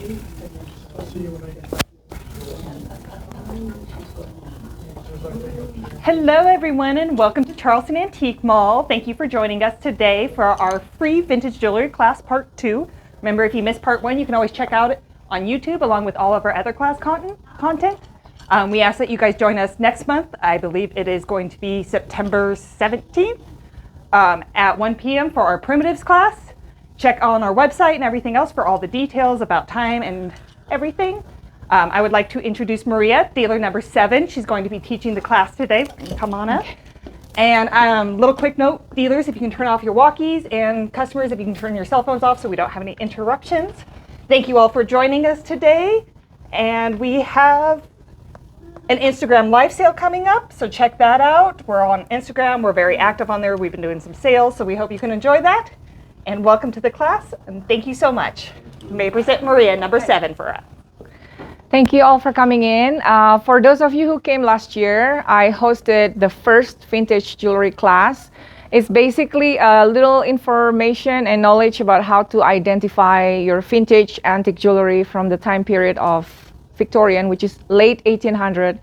I'll see you when I get back. Hello everyone and welcome to Charleston Antique Mall. Thank you for joining us today for our free vintage jewelry class part 2. Remember, if you missed part 1, you can always check out it on YouTube along with all of our other class content. We ask that you guys join us next month. I believe it is going to be September 17th at 1 p.m. for our primitives class. Check on our website and everything else for all the details about time and everything. I would like to introduce Maria, dealer number 7. She's going to be teaching the class today. Come on up. And little quick note, dealers, if you can turn off your walkies, and customers, if you can turn your cell phones off so we don't have any interruptions. Thank you all for joining us today. And we have an Instagram live sale coming up, so check that out. We're on Instagram. We're very active on there. We've been doing some sales, so we hope you can enjoy that. And welcome to the class, and thank you so much. You may present Maria, number 7, for us. Thank you all for coming in. For those of you who came last year, I hosted the first vintage jewelry class. It's basically a little information and knowledge about how to identify your vintage antique jewelry from the time period of Victorian, which is late 1800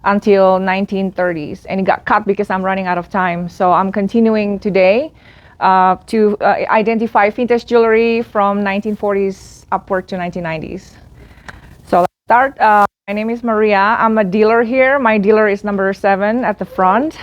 until 1930s. And it got cut because I'm running out of time. So I'm continuing today to identify vintage jewelry from 1940s upward to 1990s. Start. My name is Maria. I'm a dealer here. My dealer is number 7 at the front.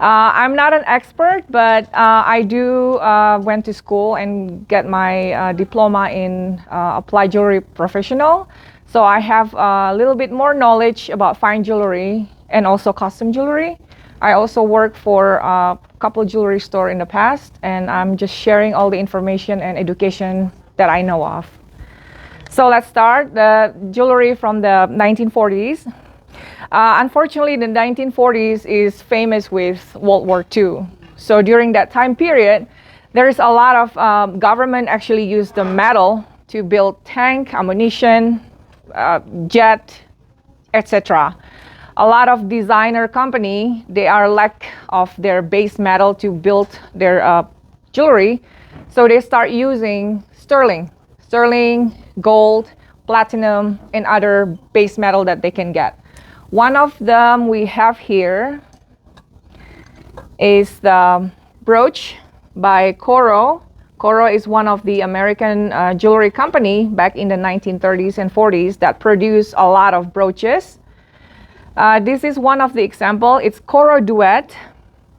I'm not an expert, but I do went to school and get my diploma in applied jewelry professional. So I have a little bit more knowledge about fine jewelry and also custom jewelry. I also worked for a couple jewelry store in the past, and I'm just sharing all the information and education that I know of. So let's start. The jewelry from the 1940s. Unfortunately, the 1940s is famous with World War II. So during that time period, there is a lot of government actually used the metal to build tank, ammunition, jet, etc. A lot of designer company, they are lack of their base metal to build their jewelry. So they start using sterling, gold, platinum, and other base metal that they can get. One of them we have here is the brooch by Coro. Coro is one of the American jewelry company back in the 1930s and 40s that produced a lot of brooches. This is one of the example. It's Coro Duet.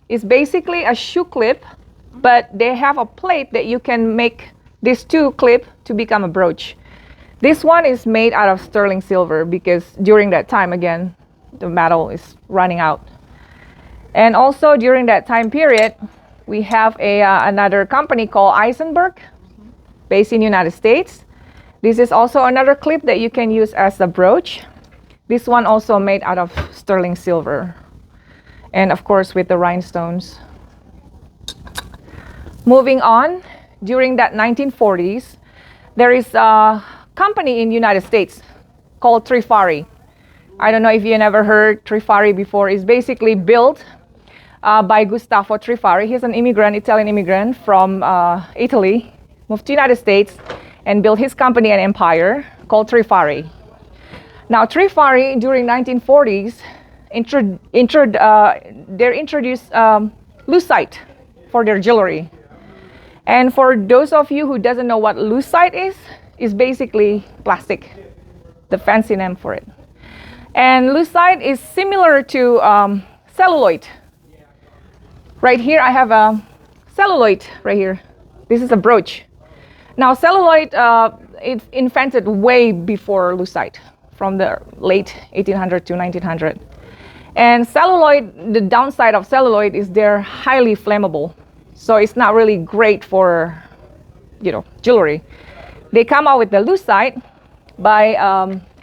It's basically a shoe clip, but they have a plate that you can make these two clip to become a brooch. This one is made out of sterling silver because during that time, again, the metal is running out. And also during that time period, we have another company called Eisenberg, based in United States. This is also another clip that you can use as a brooch. This one also made out of sterling silver. And of course with the rhinestones. Moving on, during that 1940s, there is a company in the United States called Trifari. I don't know if you never heard Trifari before. It's basically built by Gustavo Trifari. He's an immigrant, Italian immigrant from Italy, moved to the United States and built his company and empire called Trifari. Now Trifari during 1940s, they introduced Lucite for their jewelry. And for those of you who doesn't know what Lucite is basically plastic, the fancy name for it. And Lucite is similar to celluloid. Right here I have a celluloid right here. This is a brooch. Now celluloid, it's invented way before Lucite, from the late 1800 to 1900. And celluloid, the downside of celluloid is they're highly flammable. So it's not really great for, jewelry. They come out with the Lucite by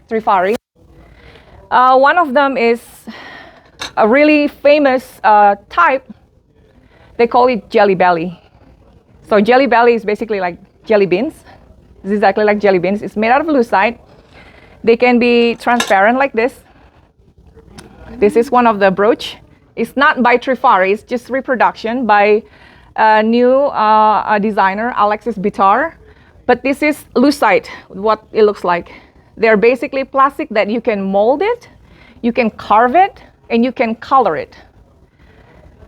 Trifari. One of them is a really famous type. They call it Jelly Belly. So Jelly Belly is basically like jelly beans. It's exactly like jelly beans. It's made out of Lucite. They can be transparent like this. This is one of the brooch. It's not by Trifari, it's just reproduction by a new designer, Alexis Bitar. But this is Lucite, what it looks like. They're basically plastic that you can mold it, you can carve it, and you can color it.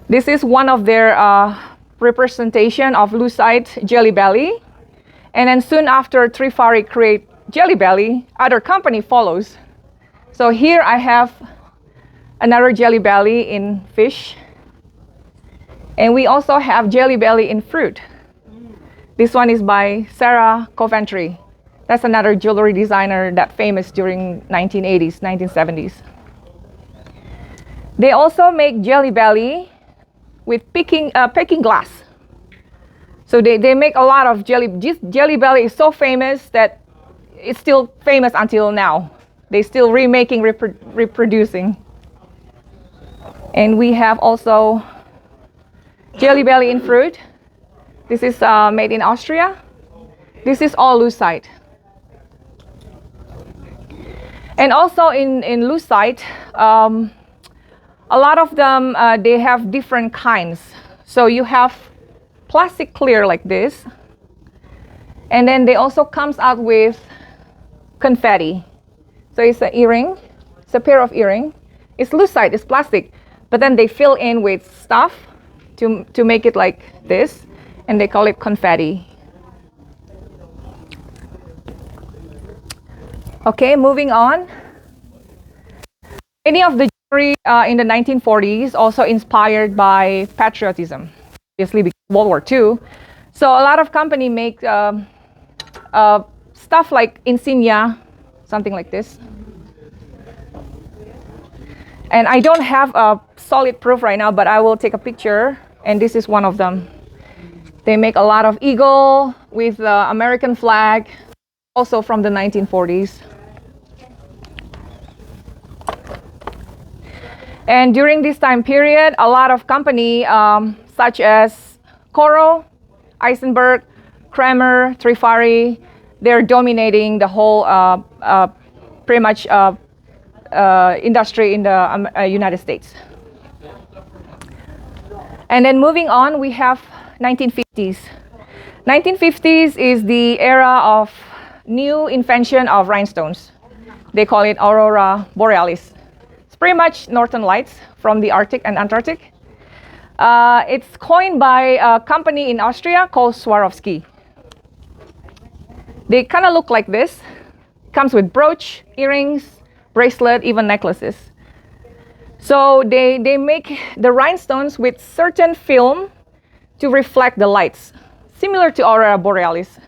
This is one of their representation of Lucite Jelly Belly. And then soon after Trifari create Jelly Belly, other company follows. So here I have another Jelly Belly in fish. And we also have Jelly Belly in fruit. This one is by Sarah Coventry. That's another jewelry designer that famous during 1980s, 1970s. They also make Jelly Belly with picking glass. So they make a lot of Jelly Belly is so famous that it's still famous until now. They still remaking, reproducing. And we have also Jelly Belly in fruit. This is made in Austria. This is all Lucite. And also in Lucite, a lot of them, they have different kinds. So you have plastic clear like this. And then they also comes out with confetti. So it's an earring. It's a pair of earring. It's Lucite, it's plastic. But then they fill in with stuff to make it like this. And they call it confetti. Okay, moving on. Many of the jewelry in the 1940s also inspired by patriotism, obviously because of World War II. So a lot of companies make stuff like insignia, something like this. And I don't have a solid proof right now, but I will take a picture, and this is one of them. They make a lot of eagle with the American flag, also from the 1940s. And during this time period, a lot of companies such as Coro, Eisenberg, Kramer, Trifari, they're dominating the whole pretty much industry in the United States. And then moving on, we have 1950s. 1950s is the era of new invention of rhinestones. They call it Aurora Borealis. It's pretty much northern lights from the Arctic and Antarctic. It's coined by a company in Austria called Swarovski. They kind of look like this. Comes with brooch, earrings, bracelet, even necklaces. So they make the rhinestones with certain film to reflect the lights, similar to Aurora Borealis.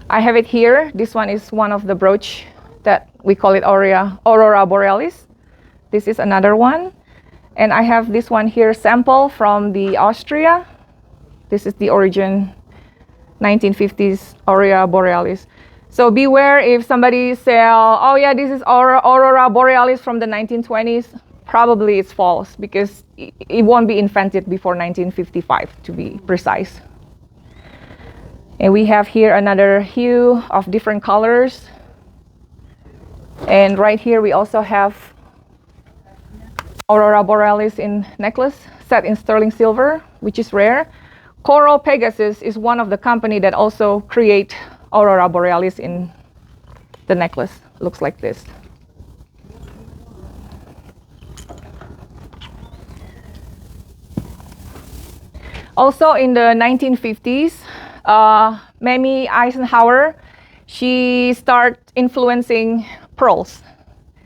I have it here. This one is one of the brooch that we call it Aurora Borealis. This is another one. And I have this one here, sample from the Austria. This is the origin, 1950s Aurora Borealis. So beware if somebody sell, oh yeah, this is Aurora Borealis from the 1920s. Probably it's false because it won't be invented before 1955 to be precise. And we have here another hue of different colors. And right here we also have Aurora Borealis in necklace set in sterling silver, which is rare. Coral Pegasus is one of the company that also create Aurora Borealis in the necklace. Looks like this. Also in the 1950s, Mamie Eisenhower, she started influencing pearls.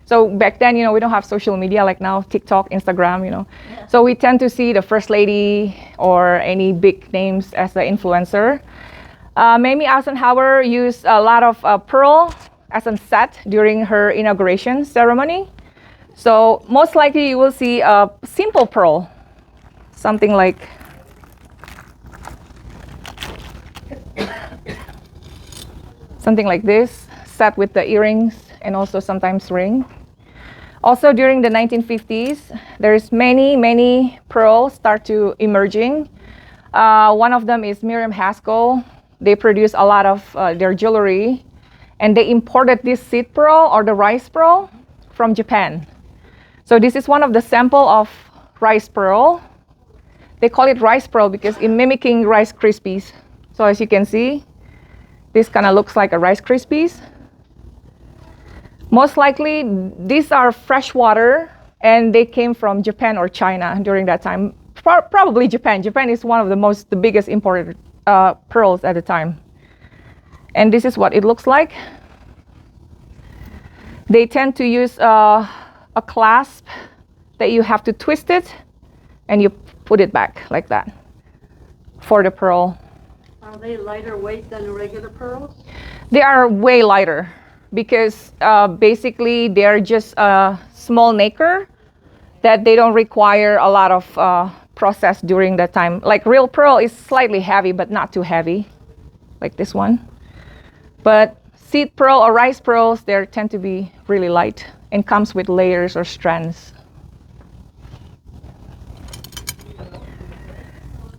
So back then, we don't have social media like now, TikTok, Instagram, Yeah. So we tend to see the First Lady or any big names as an influencer. Mamie Eisenhower used a lot of pearl as a set during her inauguration ceremony. So most likely you will see a simple pearl, something like this, set with the earrings and also sometimes ring. Also during the 1950s, there's many pearls start to emerging. One of them is Miriam Haskell. They produce a lot of their jewelry, and they imported this seed pearl or the rice pearl from Japan. So this is one of the sample of rice pearl. They call it rice pearl because in mimicking Rice Krispies. So as you can see, This kind of looks like a Rice Krispies. Most likely, these are fresh water, and they came from Japan or China during that time. Probably Japan. Japan is one of the biggest imported pearls at the time. And this is what it looks like. They tend to use a clasp that you have to twist it, and you put it back like that for the pearl. Are they lighter weight than regular pearls? They are way lighter because basically they're just a small nacre that they don't require a lot of process during that time. Like real pearl is slightly heavy, but not too heavy, like this one. But seed pearl or rice pearls, they tend to be really light and comes with layers or strands.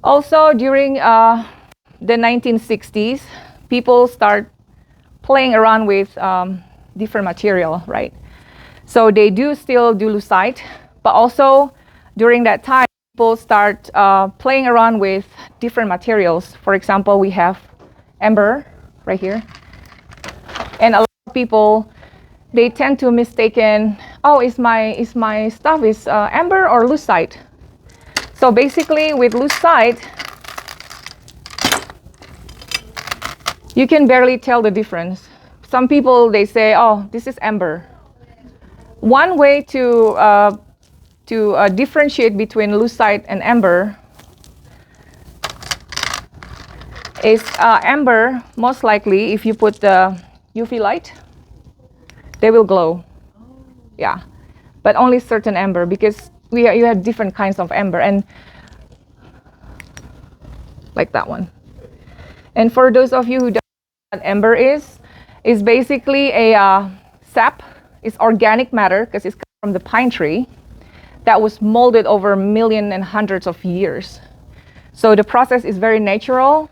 Also, during the 1960s, people start playing around with different material, right? So they do still do lucite, but also during that time, people start playing around with different materials. For example, we have amber right here. And a lot of people, they tend to mistaken, oh, is my stuff is amber or lucite? So basically with lucite, you can barely tell the difference. Some people, they say, oh, this is amber. One way to differentiate between lucite and amber is amber, most likely, if you put the UV light, they will glow. Yeah, but only certain amber, because you have different kinds of amber, and like that one. And for those of you who don't know what amber is basically a sap. It's organic matter because it's from the pine tree that was molded over millions and hundreds of years. So the process is very natural.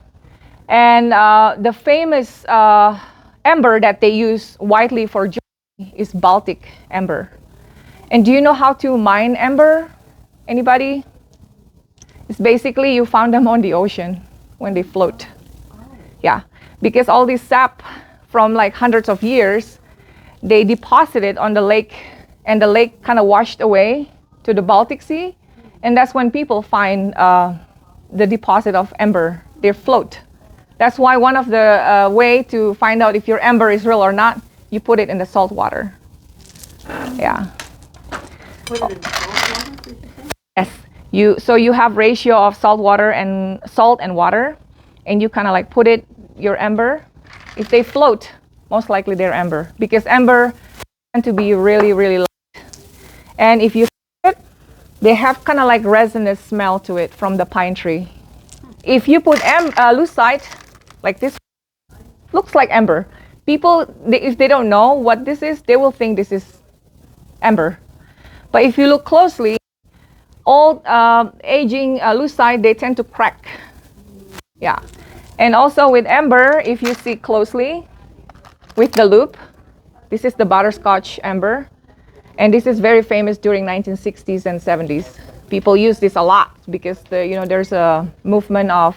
And the famous amber that they use widely for jewelry is Baltic amber. And do you know how to mine amber? Anybody? It's basically you found them on the ocean when they float. Yeah, because all this sap from like hundreds of years, they deposited on the lake, and the lake kind of washed away to the Baltic Sea. And that's when people find the deposit of amber. They float. That's why one of the way to find out if your amber is real or not, you put it in the salt water. Yeah. Put it in salt water, did you say? Yes. So you have ratio of salt and water, and you kind of like put your amber. If they float, most likely they're amber, because amber tend to be really, really light. And if you it, they have kind of like resinous smell to it from the pine tree. If you put lucite, like this, looks like amber. People, if they don't know what this is, they will think this is amber. But if you look closely, old aging lucite, they tend to crack. Yeah. And also with amber, if you see closely with the loop, this is the butterscotch amber. And this is very famous during 1960s and 70s. People use this a lot because there's a movement of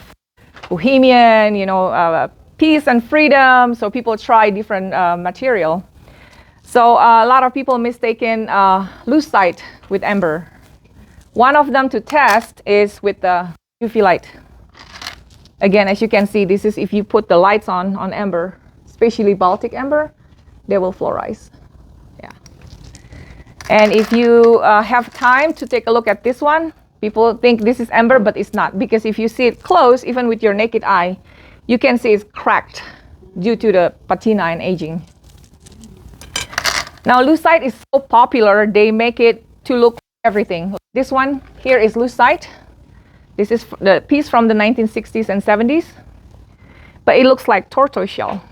bohemian, peace and freedom. So people try different material. So a lot of people mistaken lucite with amber. One of them to test is with the UV light. Again, as you can see, this is if you put the lights on amber, especially Baltic amber, they will fluorize. Yeah. And if you have time to take a look at this one, people think this is amber, but it's not, because if you see it close, even with your naked eye, you can see it's cracked due to the patina and aging. Now, lucite is so popular, they make it to look like everything. This one here is lucite. This is the piece from the 1960s and 70s, but it looks like tortoise shell.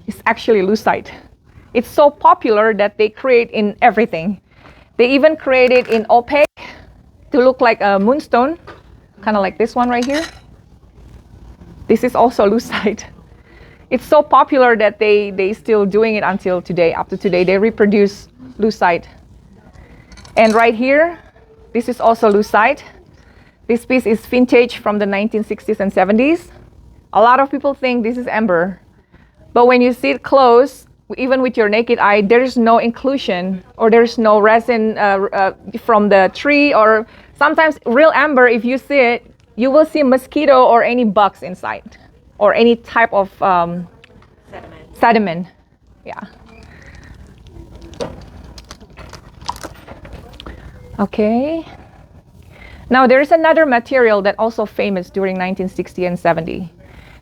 It's actually lucite. It's so popular that they create in everything. They even create it in opaque to look like a moonstone, kind of like this one right here. This is also lucite. It's so popular that they still doing it until today. Up to today, they reproduce lucite. And right here, this is also lucite. This piece is vintage from the 1960s and 70s. A lot of people think this is amber, But when you see it close, even with your naked eye, there's no inclusion or there's no resin from the tree, or sometimes real amber, if you see it, you will see mosquito or any bugs inside or any type of sediment. Yeah. Okay. Now there's another material that also famous during 1960 and 70.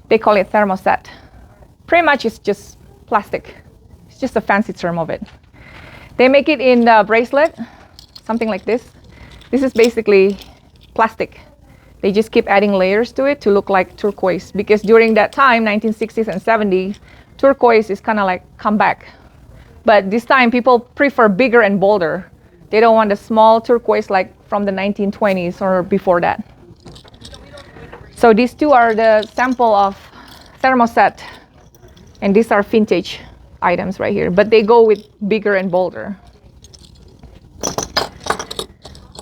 They call it thermoset. Pretty much it's just plastic. It's just a fancy term of it. They make it in a bracelet, something like this. This is basically plastic. They just keep adding layers to it to look like turquoise, because during that time, 1960s and 70s, turquoise is kind of like come back. But this time people prefer bigger and bolder. They don't want the small turquoise like from the 1920s or before that. So these two are the sample of thermoset, and these are vintage items right here, but they go with bigger and bolder.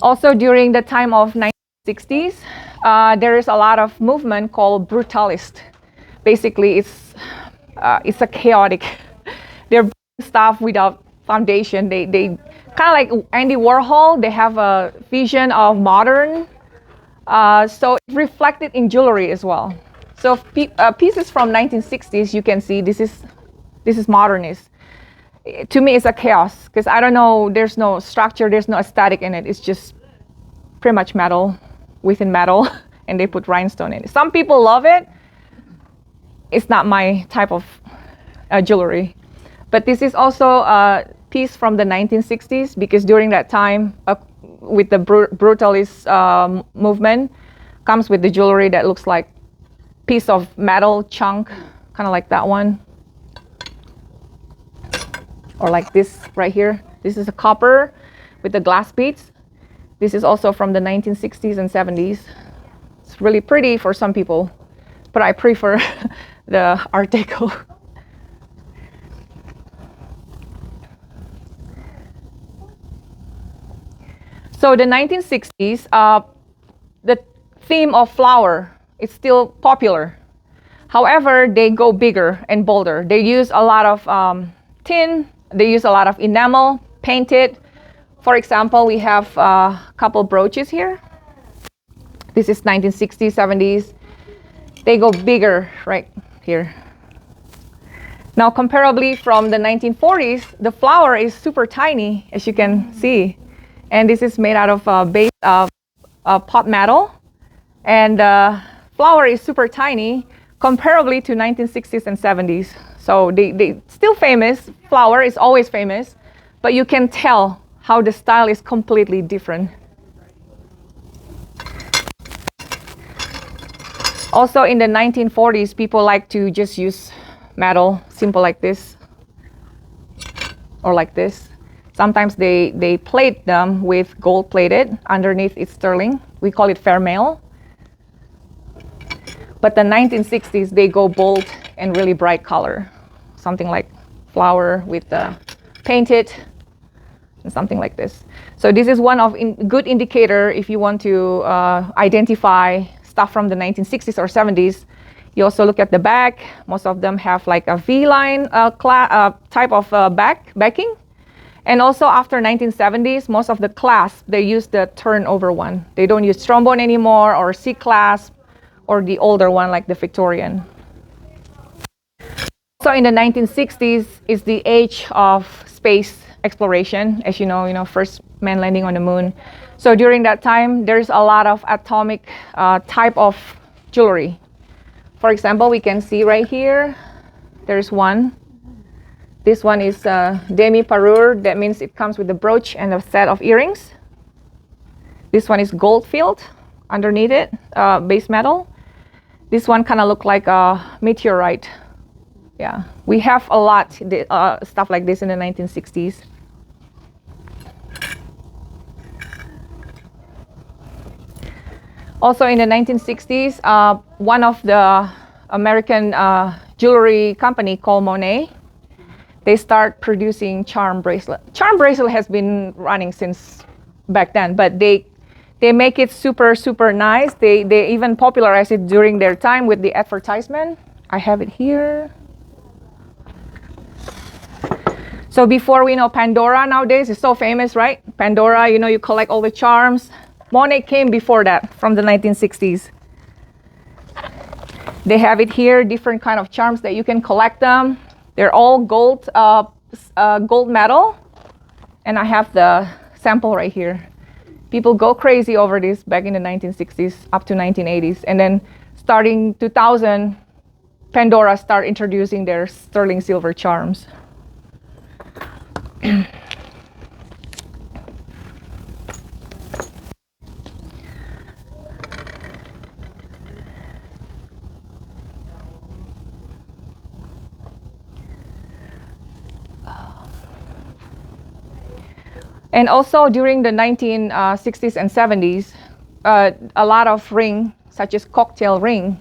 Also during the time of 1960s, there is a lot of movement called Brutalist. Basically, it's a chaotic. They're building stuff without foundation. They kind of like Andy Warhol. They have a vision of modern. So it's reflected in jewelry as well. So pieces from 1960s, you can see this is modernist. To me, it's a chaos because I don't know. There's no structure. There's no aesthetic in it. It's just pretty much metal within metal, and they put rhinestone in it. Some people love it. It's not my type of jewelry. But this is also a piece from the 1960s, because during that time, with the Brutalist movement, comes with the jewelry that looks like piece of metal chunk, kind of like that one. Or like this right here. This is a copper with the glass beads. This is also from the 1960s and 70s. It's really pretty for some people, but I prefer the Art Deco. So the 1960s, the theme of flower is still popular. However, they go bigger and bolder. They use a lot of tin. They use a lot of enamel, painted. For example, we have a couple brooches here. This is 1960s, 70s. They go bigger right here. Now, comparably from the 1940s, the flower is super tiny, as you can see. And this is made out of a base of pot metal. And flower is super tiny, comparably to 1960s and 70s. So they still famous. Flower is always famous, but you can tell how the style is completely different. Also in the 1940s, people like to just use metal, simple like this, or like this. Sometimes they plate them with gold plated. Underneath it's sterling. We call it fair mail. But the 1960s, they go bold and really bright color. Something like flower with the painted, and something like this. So this is one of good indicator if you want to identify stuff from the 1960s or 70s. You also look at the back. Most of them have like a V-line type of backing. And also after 1970s, most of the clasp, they use the turnover one. They don't use trombone anymore, or C-clasp, or the older one like the Victorian. So in the 1960s is the age of space exploration. As you know, first man landing on the moon. So during that time, there's a lot of atomic type of jewelry. For example, we can see right here, there's one. This one is demi parure. That means it comes with the brooch and a set of earrings. This one is gold filled underneath it, base metal. This one kind of look like a meteorite. Yeah, we have a lot stuff like this in the 1960s. Also in the 1960s, one of the American jewelry company called Monet, they start producing charm bracelet. Charm bracelet has been running since back then, but they make it super, super nice. They even popularized it during their time with the advertisement. I have it here. So before we know Pandora nowadays, it's so famous, right? Pandora, you know, you collect all the charms. Monet came before that, from the 1960s. They have it here, different kind of charms that you can collect them. They're all gold, gold medal. And I have the sample right here. People go crazy over this back in the 1960s up to 1980s. And then starting 2000, Pandora started introducing their sterling silver charms. And also during the 1960s and 70s, a lot of ring, such as cocktail ring,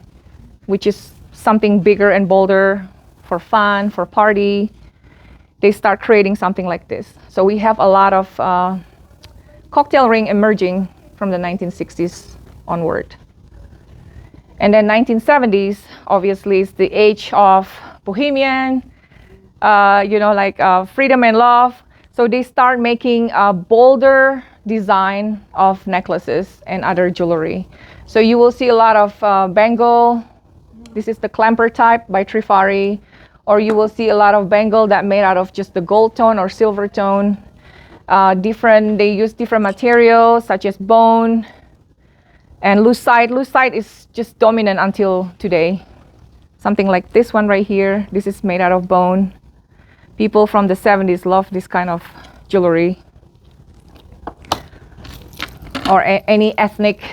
which is something bigger and bolder for fun, for party, they start creating something like this. So we have a lot of cocktail ring emerging from the 1960s onward. And then 1970s, obviously, is the age of bohemian, you know, like freedom and love. So they start making a bolder design of necklaces and other jewelry. So you will see a lot of bangle. This is the clamper type by Trifari. Or you will see a lot of bangle that made out of just the gold tone or silver tone. They use different materials such as bone and lucite. Lucite is just dominant until today. Something like this one right here. This is made out of bone. People from the 70s love this kind of jewelry. Or any ethnic,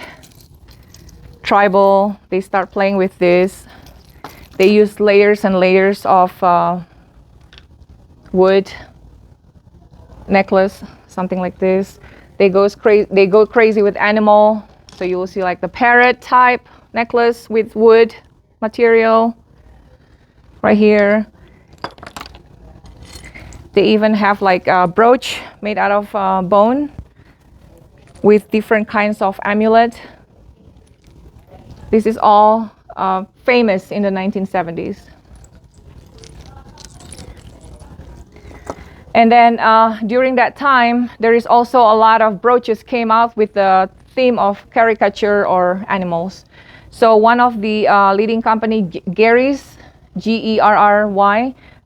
tribal, they start playing with this. They use layers and layers of wood necklace, something like this. They go crazy with animal. So you will see like the parrot type necklace with wood material right here. They even have like a brooch made out of bone with different kinds of amulet. This is all famous in the 1970s. And then during that time, there is also a lot of brooches came out with the theme of caricature or animals. So one of the leading company, Gary's, Gerry,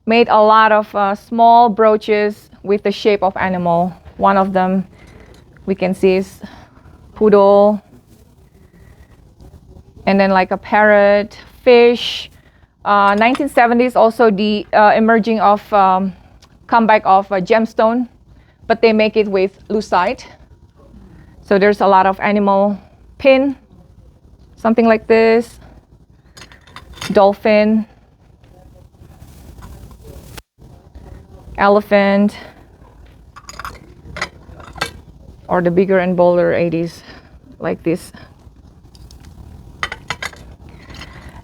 made a lot of small brooches with the shape of animal. One of them we can see is poodle, and then like a parrot, fish. 1970s also the emerging of comeback of a gemstone, but they make it with lucite. So there's a lot of animal pin, something like this, dolphin, elephant, or the bigger and bolder 80s like this.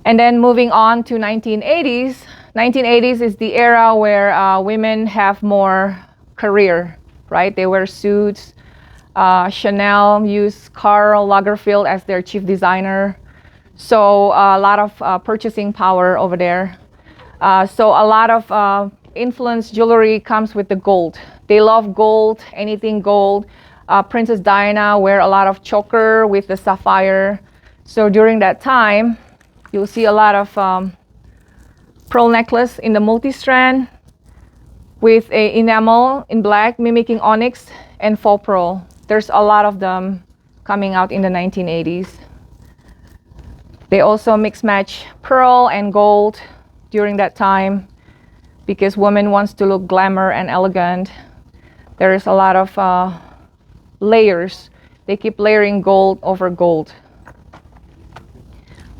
And then moving on to 1980s. 1980s is the era where women have more career, right? They wear suits. Chanel used Karl Lagerfeld as their chief designer. So a lot of purchasing power over there. So a lot of influence jewelry comes with the gold. They love gold, anything gold. Princess Diana wear a lot of choker with the sapphire. So during that time, you'll see a lot of pearl necklace in the multi-strand with a enamel in black mimicking onyx and faux pearl. There's a lot of them coming out in the 1980s. They also mix match pearl and gold during that time because women wants to look glamour and elegant. There is a lot of layers. They keep layering gold over gold.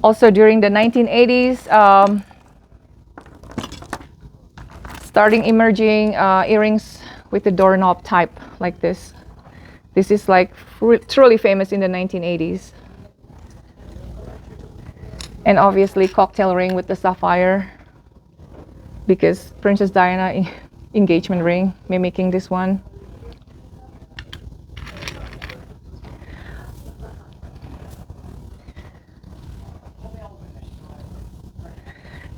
Also during the 1980s, starting emerging earrings with the doorknob type like this. This is like truly famous in the 1980s. And obviously cocktail ring with the sapphire because Princess Diana engagement ring mimicking this one.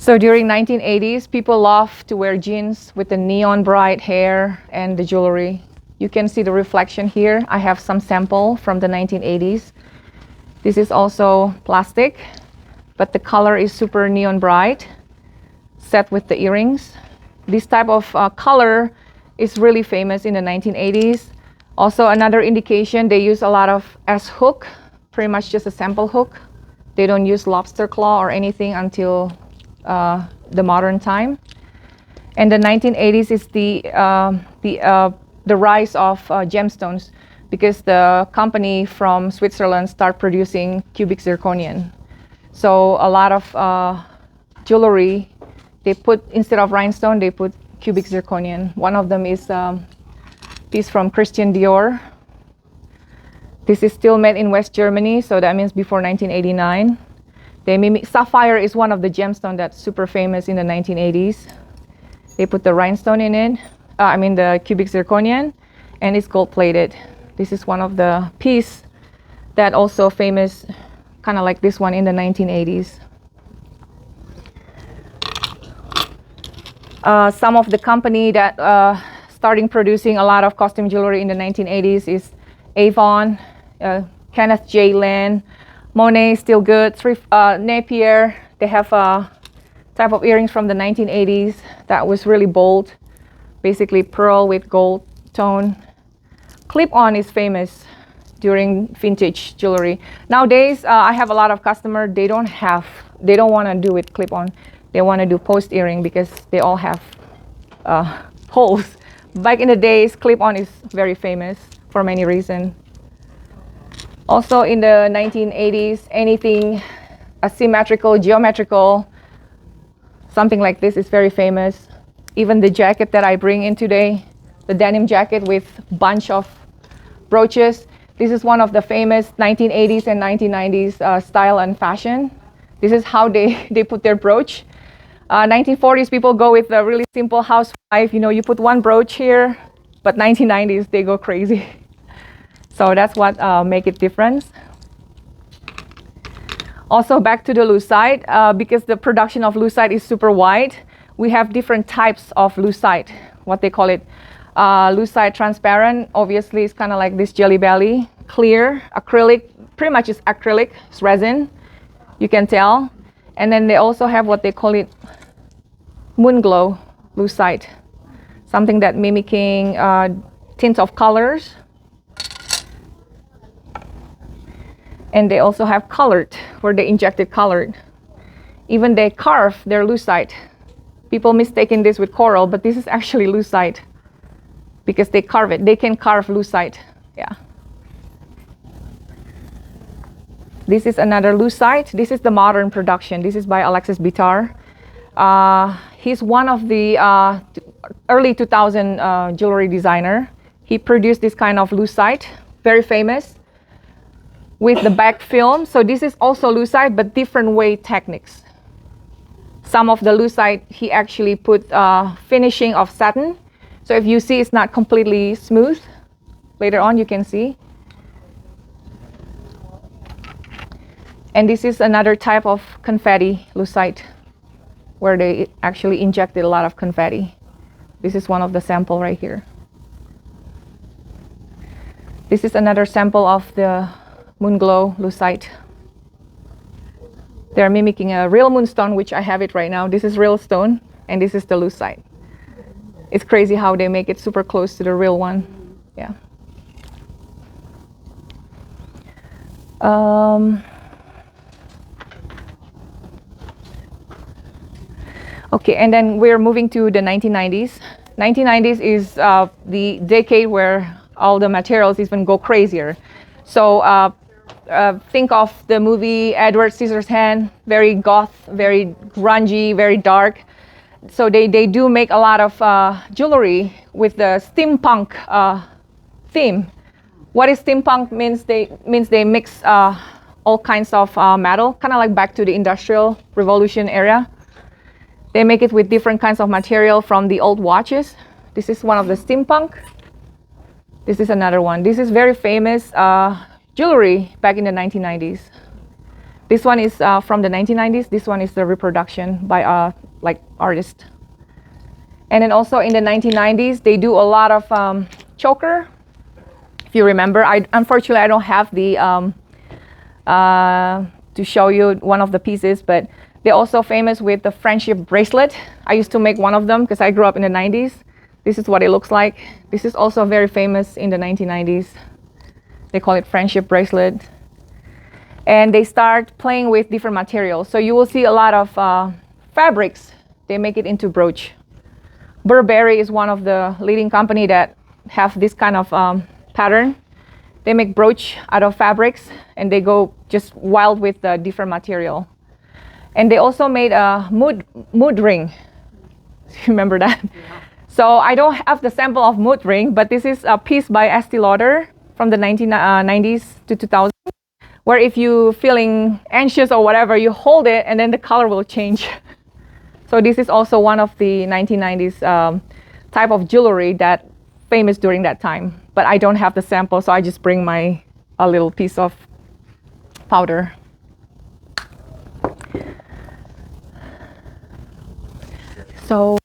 So during 1980s, people loved to wear jeans with the neon bright hair and the jewelry. You can see the reflection here. I have some sample from the 1980s. This is also plastic, but the color is super neon bright, set with the earrings. This type of color is really famous in the 1980s. Also, another indication, they use a lot of S-hook, pretty much just a sample hook. They don't use lobster claw or anything until the modern time. And the 1980s is the rise of gemstones, because the company from Switzerland started producing cubic zirconium. So a lot of jewelry, they put, instead of rhinestone, they put cubic zirconium. One of them is piece from Christian Dior. This is still made in West Germany, so that means before 1989. Sapphire is one of the gemstones that's super famous in the 1980s. They put the rhinestone in it, the cubic zirconium, and it's gold plated. This is one of the piece that also famous, kind of like this one in the 1980s. Some of the company that starting producing a lot of costume jewelry in the 1980s is Avon, Kenneth J. Land, Monet, still good, Napier. They have a type of earrings from the 1980s that was really bold, basically pearl with gold tone. Clip-on is famous during vintage jewelry. Nowadays, I have a lot of customers, they don't want to do with clip-on. They want to do post earring because they all have holes. Back in the days, clip-on is very famous for many reasons. Also in the 1980s, anything asymmetrical, geometrical, something like this is very famous. Even the jacket that I bring in today, the denim jacket with bunch of brooches. This is one of the famous 1980s and 1990s style and fashion. This is how they put their brooch. 1940s people go with a really simple housewife. You put one brooch here, but 1990s they go crazy. So that's what make it different. Also back to the Lucite, because the production of Lucite is super wide, we have different types of Lucite, what they call it. Lucite transparent, obviously it's kind of like this Jelly Belly. Clear, acrylic, pretty much is acrylic, it's resin, you can tell. And then they also have what they call it moon glow Lucite, something that mimicking tints of colors. And they also have colored, where they injected colored. Even they carve their Lucite. People mistaken this with coral, but this is actually Lucite because they carve it. They can carve Lucite. Yeah. This is another Lucite. This is the modern production. This is by Alexis Bitar. He's one of the early 2000 jewelry designer. He produced this kind of Lucite, very famous, with the back film. So this is also Lucite, but different weight techniques. Some of the Lucite, he actually put finishing of satin. So if you see, it's not completely smooth. Later on, you can see. And this is another type of confetti Lucite, where they actually injected a lot of confetti. This is one of the sample right here. This is another sample of the Moonglow Lucite. They're mimicking a real moonstone, which I have it right now. This is real stone, and this is the Lucite. It's crazy how they make it super close to the real one. Yeah. Okay, and then we're moving to the 1990s. 1990s is the decade where all the materials even go crazier. So think of the movie Edward Scissorhands, very goth, very grungy, very dark. So they do make a lot of jewelry with the steampunk theme. What is steampunk means they mix all kinds of metal, kind of like back to the Industrial Revolution era. They make it with different kinds of material from the old watches. This is one of the steampunk. This is another one. This is very famous jewelry back in the 1990s. This one is from the 1990s. This one is the reproduction by like artist. And then also in the 1990s, they do a lot of choker. If you remember, unfortunately I don't have the to show you one of the pieces, but they're also famous with the friendship bracelet. I used to make one of them because I grew up in the 90s. This is what it looks like. This is also very famous in the 1990s. They call it friendship bracelet. And they start playing with different materials. So you will see a lot of fabrics. They make it into brooch. Burberry is one of the leading company that have this kind of pattern. They make brooch out of fabrics, and they go just wild with the different material. And they also made a mood ring. Remember that? Yeah. So I don't have the sample of mood ring, but this is a piece by Estee Lauder from the 1990s to 2000, where if you're feeling anxious or whatever, you hold it and then the color will change. So this is also one of the 1990s type of jewelry that famous during that time. But I don't have the sample, so I just bring a little piece of powder. So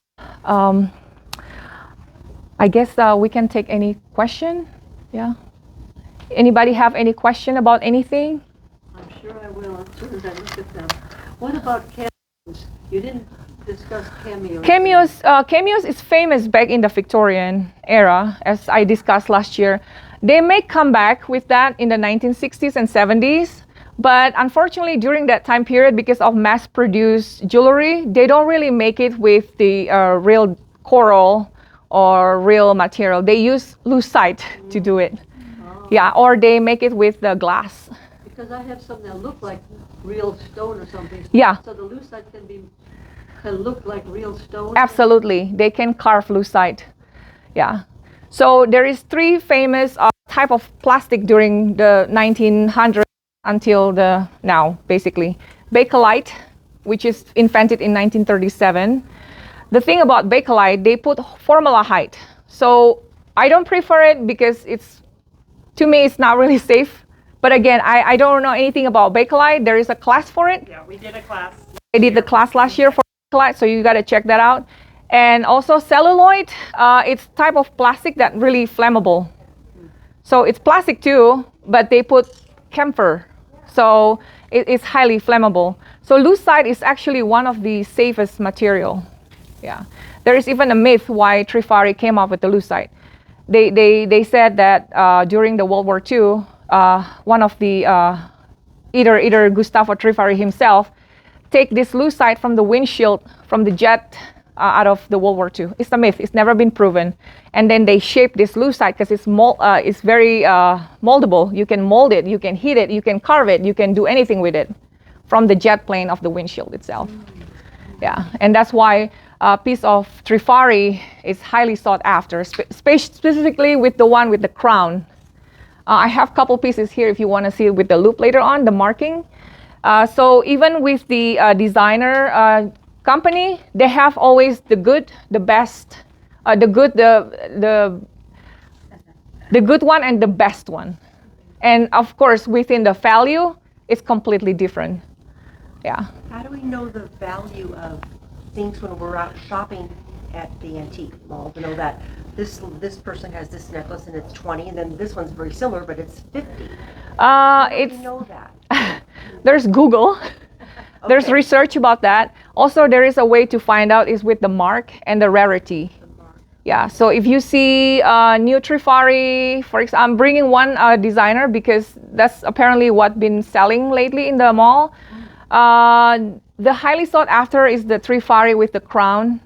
I guess we can take any question. Yeah. Anybody have any question about anything? I'm sure I will as soon as I look at them. What about cameos? You didn't discuss cameos. Cameos is famous back in the Victorian era, as I discussed last year. They may come back with that in the 1960s and 70s, but unfortunately during that time period, because of mass-produced jewelry, they don't really make it with the real coral or real material. They use lucite to do it. Yeah, or they make it with the glass. Because I have some that look like real stone or something. Yeah. So the lucite can look like real stone? Absolutely. They can carve lucite. Yeah. So there is three famous type of plastic during the 1900s until the now, basically. Bakelite, which is invented in 1937. The thing about Bakelite, they put formaldehyde. So I don't prefer it because to me, it's not really safe. But again, I don't know anything about Bakelite. There is a class for it. Yeah, we did a class. I did the class last year for Bakelite, so you got to check that out. And also celluloid, it's type of plastic that really flammable. So it's plastic too, but they put camphor. So it's highly flammable. So lucite is actually one of the safest material. Yeah. There is even a myth why Trifari came up with the lucite. They said that during the World War II, one of the either Gustavo Trifari himself take this lucite from the windshield from the jet out of the World War II. It's a myth. It's never been proven. And then they shape this lucite because it's very moldable. You can mold it, you can heat it, you can carve it, you can do anything with it from the jet plane of the windshield itself. Yeah, and that's why a piece of Trifari is highly sought after, specifically with the one with the crown. I have a couple pieces here if you want to see it with the loop later on, the marking. So even with the designer company, they have always the good, the best, the good one and the best one. And of course, within the value, it's completely different. Yeah. How do we know the value of things when we're out shopping at the antique mall to know that this person has this necklace and it's 20, and then this one's very similar but it's 50? How do we know that? There's Google. Okay. There's research about that. Also, there is a way to find out is with the mark and the rarity. Yeah, so if you see new Trifari, for example, I'm bringing one designer because that's apparently what's been selling lately in the mall. The highly sought after is the Trifari with the crown,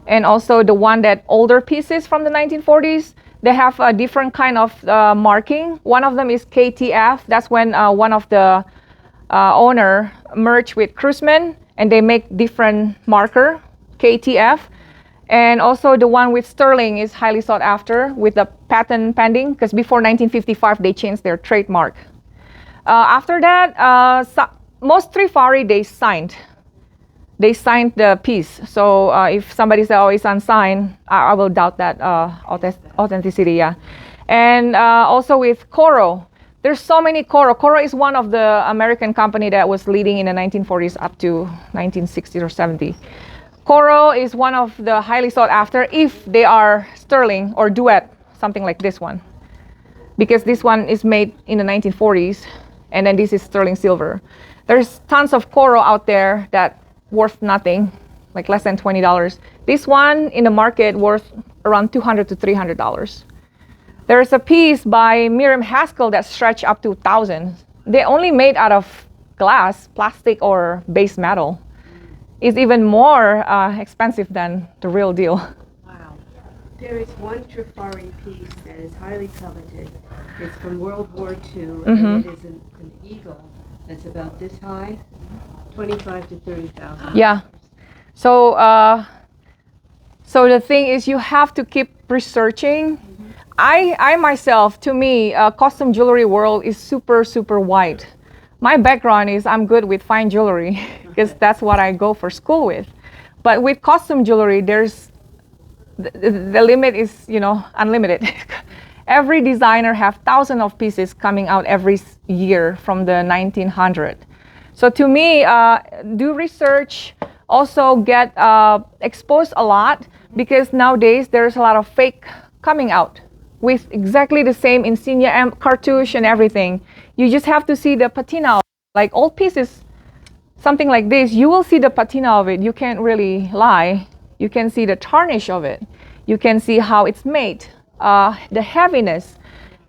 and also the one that older pieces from the 1940s. They have a different kind of marking. One of them is KTF. That's when one of the owner merged with Cruzman, and they make different marker, KTF. And also the one with sterling is highly sought after with the patent pending, because before 1955 they changed their trademark. After that, most Trifari they signed the piece. So if somebody says, oh, it's unsigned, I will doubt that authenticity. Yeah. And also with Coro. There's so many Coro. Coro is one of the American company that was leading in the 1940s up to 1960s or 70. Coro is one of the highly sought after if they are sterling or duet, something like this one. Because this one is made in the 1940s, and then this is sterling silver. There's tons of Coro out there that worth nothing, like less than $20. This one in the market worth around $200 to $300. There's a piece by Miriam Haskell that stretch up to thousands. They only made out of glass, plastic, or base metal. It's even more expensive than the real deal. Wow. There is one Trifari piece that is highly coveted. It's from World War II, and it is an eagle that's about this high, 25 to 30,000. Yeah. So, so the thing is, you have to keep researching. I myself, to me, custom jewelry world is super, super wide. My background is I'm good with fine jewelry because that's what I go for school with. But with custom jewelry, there's the limit is, you know, unlimited. Every designer have thousands of pieces coming out every year from the 1900. So to me, do research, also get exposed a lot because nowadays there's a lot of fake coming out with exactly the same insignia and cartouche and everything. You just have to see the patina. Like old pieces, something like this, you will see the patina of it. You can't really lie. You can see the tarnish of it. You can see how it's made, the heaviness.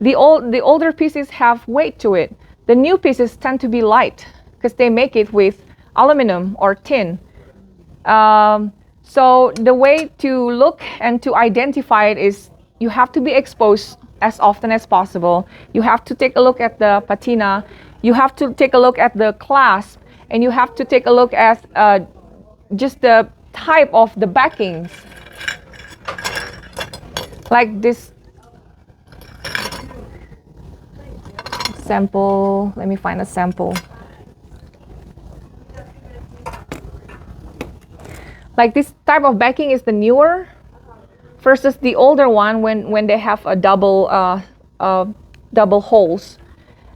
The older pieces have weight to it. The new pieces tend to be light because they make it with aluminum or tin. So the way to look and to identify it is you have to be exposed as often as possible. You have to take a look at the patina. You have to take a look at the clasp, and you have to take a look at just the type of the backings. Like this sample, let me find a sample. Like this type of backing is the newer versus the older one when they have a double holes.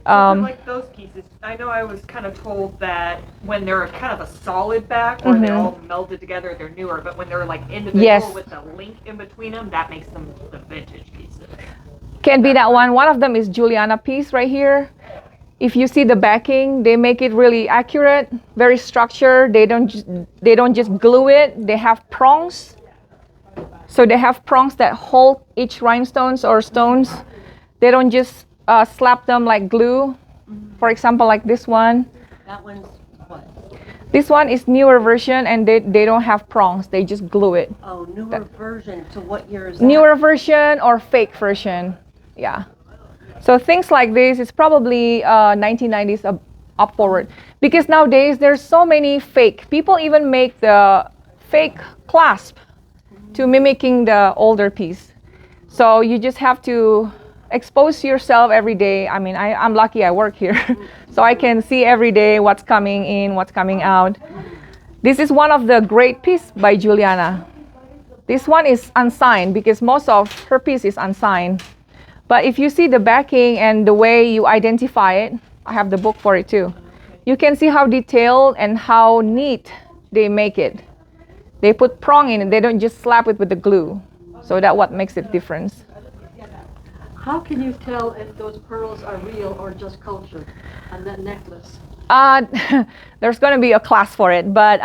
Like those pieces, I know I was kind of told that when they're kind of a solid back or they're all melded together, they're newer. But when they're like individual with the link in between them, that makes them the vintage pieces. Can be that one. One of them is Juliana piece right here. If you see the backing, they make it really accurate, very structured. They don't just glue it. They have prongs. So they have prongs that hold each rhinestones or stones. They don't just slap them like glue. For example, like this one. That one's what? This one is newer version, and they don't have prongs. They just glue it. Oh, newer version. So what year is that? Newer version or fake version. Yeah. So things like this is probably 1990s up forward. Because nowadays there's so many fake. People even make the fake clasp to mimicking the older piece. So you just have to expose yourself every day. I mean, I'm lucky I work here. So I can see every day what's coming in, what's coming out. This is one of the great pieces by Juliana. This one is unsigned because most of her piece is unsigned. But if you see the backing and the way you identify it, I have the book for it too. You can see how detailed and how neat they make it. They put prong in it. They don't just slap it with the glue. So that's what makes it different. How can you tell if those pearls are real or just cultured on that necklace? There's going to be a class for it. But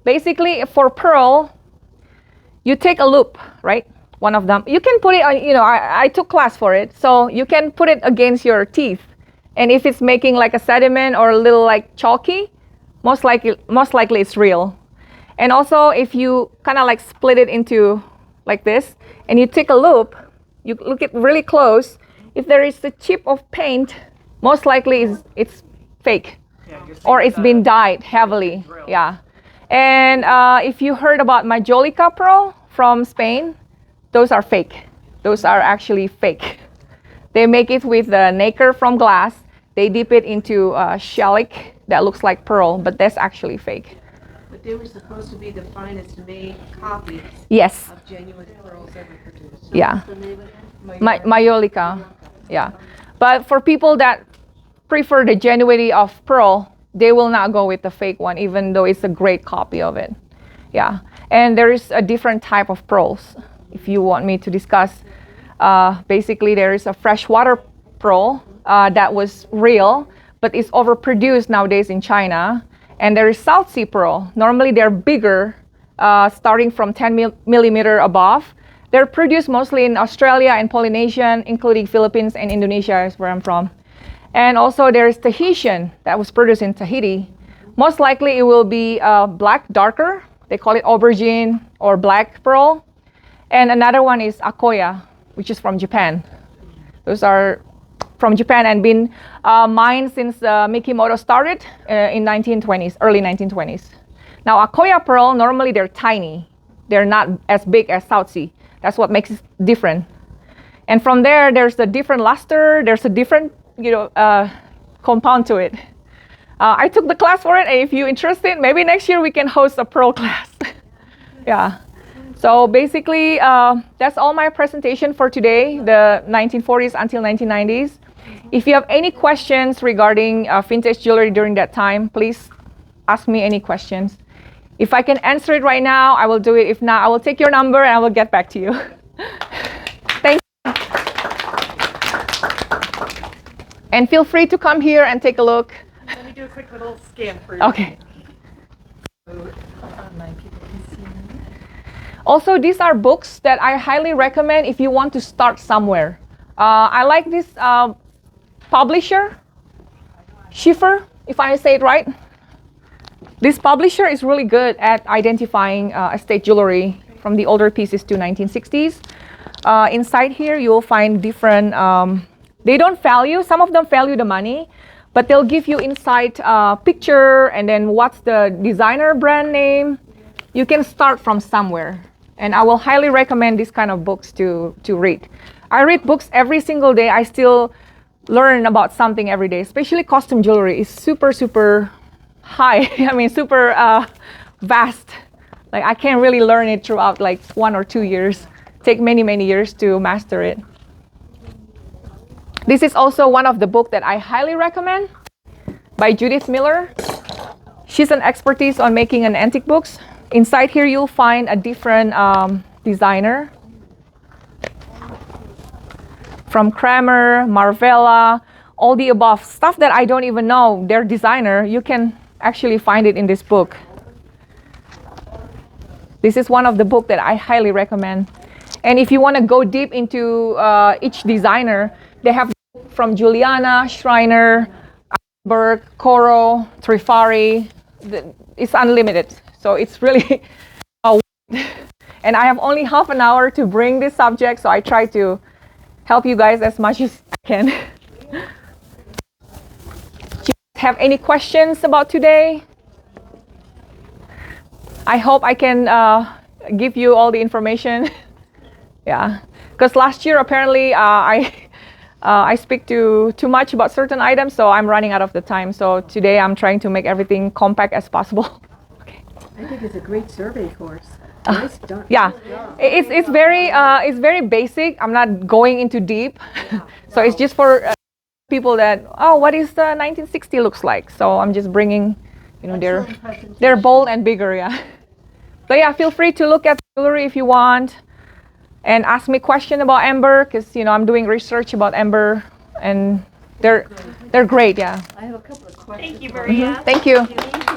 basically, for pearl, you take a loop, right? One of them. You can put it on, you know, I took class for it. So you can put it against your teeth. And if it's making like a sediment or a little like chalky, most likely it's real. And also, if you kind of like split it into like this, and you take a loop, you look at really close. If there is a chip of paint, most likely it's fake, or it's been dyed heavily. Yeah. And if you heard about Majolica pearl from Spain, those are fake. Those are actually fake. They make it with the nacre from glass. They dip it into shellac that looks like pearl, but that's actually fake. But they were supposed to be the finest made copies Yes. of genuine pearls ever produced. So Yeah. what's the name of it? Majolica. Yeah. But for people that prefer the genuinity of pearl, they will not go with the fake one, even though it's a great copy of it. Yeah, and there is a different type of pearls. If you want me to discuss, basically there is a freshwater pearl that was real, but it's overproduced nowadays in China. And there is South Sea pearl. Normally they're bigger, starting from 10 millimeter above. They're produced mostly in Australia and Polynesian, including Philippines and Indonesia is where I'm from. And also there's Tahitian that was produced in Tahiti. Most likely it will be black, darker. They call it aubergine or black pearl. And another one is Akoya, which is from Japan. Those are from Japan and been mined since Mikimoto started in 1920s, early 1920s. Now Akoya pearl, normally they're tiny. They're not as big as South Sea. That's what makes it different. And from there, there's a different luster. There's a different, compound to it. I took the class for it, and if you're interested, maybe next year we can host a pearl class. Yeah. So basically, that's all my presentation for today, the 1940s until 1990s. If you have any questions regarding vintage jewelry during that time, please ask me any questions. If I can answer it right now, I will do it. If not, I will take your number and I will get back to you. Thank you. And feel free to come here and take a look. Let me do a quick little scan for you. Okay. Also, these are books that I highly recommend if you want to start somewhere. I like this publisher, Schiffer, if I say it right. This publisher is really good at identifying estate jewelry from the older pieces to 1960s. Inside here, you will find different, they don't value, some of them value the money, but they'll give you inside picture and then what's the designer brand name. You can start from somewhere. And I will highly recommend this kind of books to read. I read books every single day. I still learn about something every day, especially costume jewelry is super, super high. I mean, super vast. Like I can't really learn it throughout like 1 or 2 years. Take many, many years to master it. This is also one of the books that I highly recommend by Judith Miller. She's an expertise on making an antique books. Inside here, you'll find a different designer. From Kramer, Marvella, all the above. Stuff that I don't even know their designer, you can actually find it in this book. This is one of the books that I highly recommend. And if you want to go deep into each designer, they have from Juliana, Schreiner, Berg, Coro, Trifari. It's unlimited. So it's really, and I have only half an hour to bring this subject, so I try to help you guys as much as I can. Do you have any questions about today? I hope I can give you all the information. Yeah, because last year apparently I speak too much about certain items, so I'm running out of the time. So today I'm trying to make everything compact as possible. I think it's a great survey course. Nice done. Yeah, it's very basic. I'm not going into deep, so it's just for people that what is the 1960 looks like. So I'm just bringing, they're bold and bigger, yeah. So yeah, feel free to look at jewelry if you want, and ask me question about amber because I'm doing research about amber, and they're great, yeah. I have a couple of questions. Thank you, Maria. Thank you. Thank you.